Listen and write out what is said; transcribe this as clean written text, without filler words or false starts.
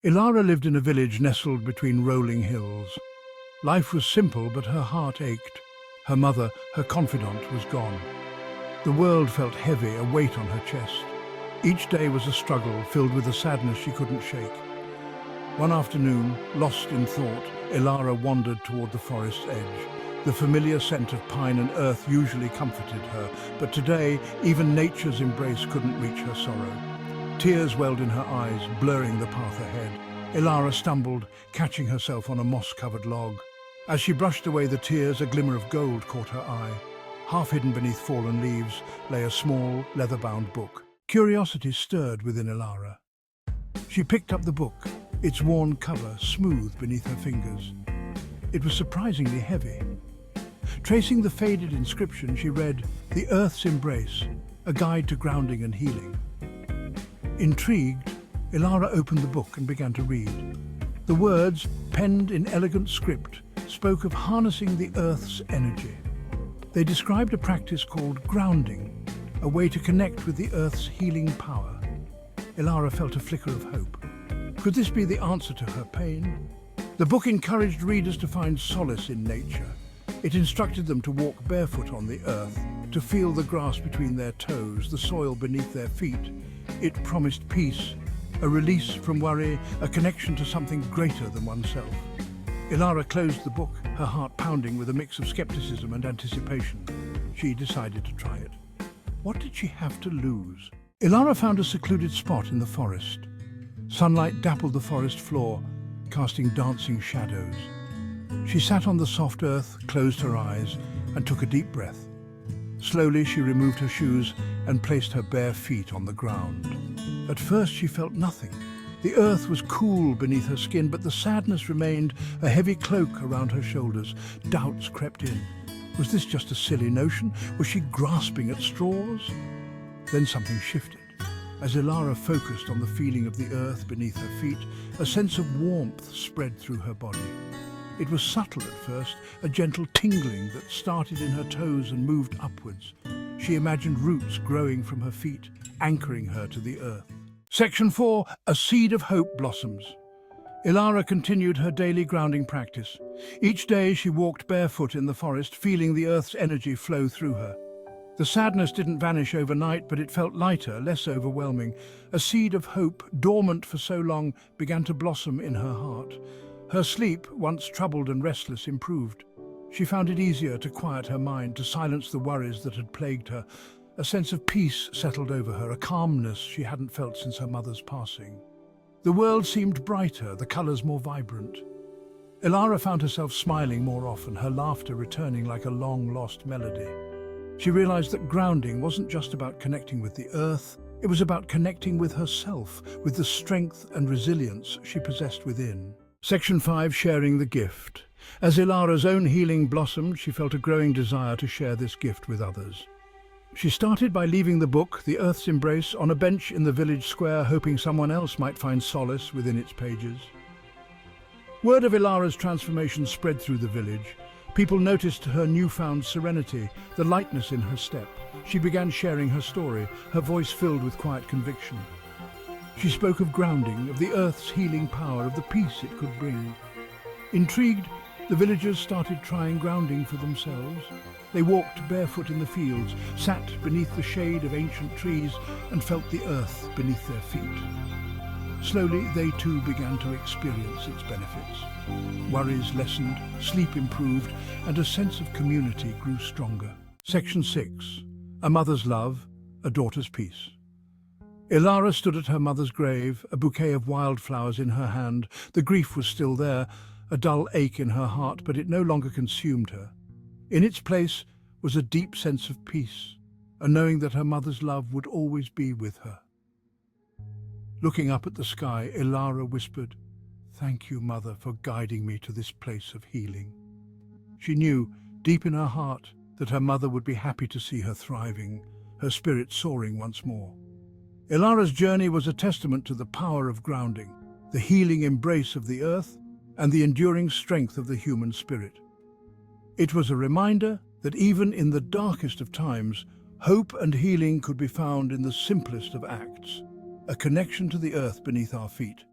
Elara lived in a village nestled between rolling hills. Life was simple, but her heart ached. Her mother, her confidant, was gone. The world felt heavy, a weight on her chest. Each day was a struggle, filled with a sadness she couldn't shake. One afternoon, lost in thought, Elara wandered toward the forest's edge. The familiar scent of pine and earth usually comforted her, but today, even nature's embrace couldn't reach her sorrow. Tears welled in her eyes, blurring the path ahead. Elara stumbled, catching herself on a moss-covered log. As she brushed away the tears, a glimmer of gold caught her eye. Half hidden beneath fallen leaves lay a small, leather-bound book. Curiosity stirred within Elara. She picked up the book, its worn cover smooth beneath her fingers. It was surprisingly heavy. Tracing the faded inscription, she read, "The Earth's Embrace, a guide to grounding and healing." Intrigued, Elara opened the book and began to read. The words, penned in elegant script, spoke of harnessing the Earth's energy. They described a practice called grounding, a way to connect with the Earth's healing power. Elara felt a flicker of hope. Could this be the answer to her pain? The book encouraged readers to find solace in nature. It instructed them to walk barefoot on the earth, to feel the grass between their toes, the soil beneath their feet. It promised peace, a release from worry, a connection to something greater than oneself. Elara closed the book, her heart pounding with a mix of skepticism and anticipation. She decided to try it. What did she have to lose? Elara found a secluded spot in the forest. Sunlight dappled the forest floor, casting dancing shadows. She sat on the soft earth, closed her eyes, and took a deep breath. Slowly, she removed her shoes and placed her bare feet on the ground. At first, she felt nothing. The earth was cool beneath her skin, but the sadness remained, a heavy cloak around her shoulders. Doubts crept in. Was this just a silly notion? Was she grasping at straws? Then something shifted. As Elara focused on the feeling of the earth beneath her feet, a sense of warmth spread through her body. It was subtle at first, a gentle tingling that started in her toes and moved upwards. She imagined roots growing from her feet, anchoring her to the earth. Section 4. A seed of hope blossoms. Elara continued her daily grounding practice. Each day she walked barefoot in the forest, feeling the earth's energy flow through her. The sadness didn't vanish overnight, but it felt lighter, less overwhelming. A seed of hope, dormant for so long, began to blossom in her heart. Her sleep, once troubled and restless, improved. She found it easier to quiet her mind, to silence the worries that had plagued her. A sense of peace settled over her, a calmness she hadn't felt since her mother's passing. The world seemed brighter, the colours more vibrant. Elara found herself smiling more often, her laughter returning like a long-lost melody. She realized that grounding wasn't just about connecting with the earth, it was about connecting with herself, with the strength and resilience she possessed within. Section 5. Sharing the gift. As Elara's own healing blossomed, she felt a growing desire to share this gift with others. She started by leaving the book, The Earth's Embrace, on a bench in the village square, hoping someone else might find solace within its pages. Word of Elara's transformation spread through the village. People noticed her newfound serenity, the lightness in her step. She began sharing her story, her voice filled with quiet conviction. She spoke of grounding, of the earth's healing power, of the peace it could bring. Intrigued, the villagers started trying grounding for themselves. They walked barefoot in the fields, sat beneath the shade of ancient trees, and felt the earth beneath their feet. Slowly, they too began to experience its benefits. Worries lessened, sleep improved, and a sense of community grew stronger. Section 6. A mother's love, a daughter's peace. Elara stood at her mother's grave, a bouquet of wildflowers in her hand. The grief was still there, a dull ache in her heart, but it no longer consumed her. In its place was a deep sense of peace, a knowing that her mother's love would always be with her. Looking up at the sky, Elara whispered, "Thank you, Mother, for guiding me to this place of healing." She knew, deep in her heart, that her mother would be happy to see her thriving, her spirit soaring once more. Elara's journey was a testament to the power of grounding, the healing embrace of the earth, and the enduring strength of the human spirit. It was a reminder that even in the darkest of times, hope and healing could be found in the simplest of acts, a connection to the earth beneath our feet.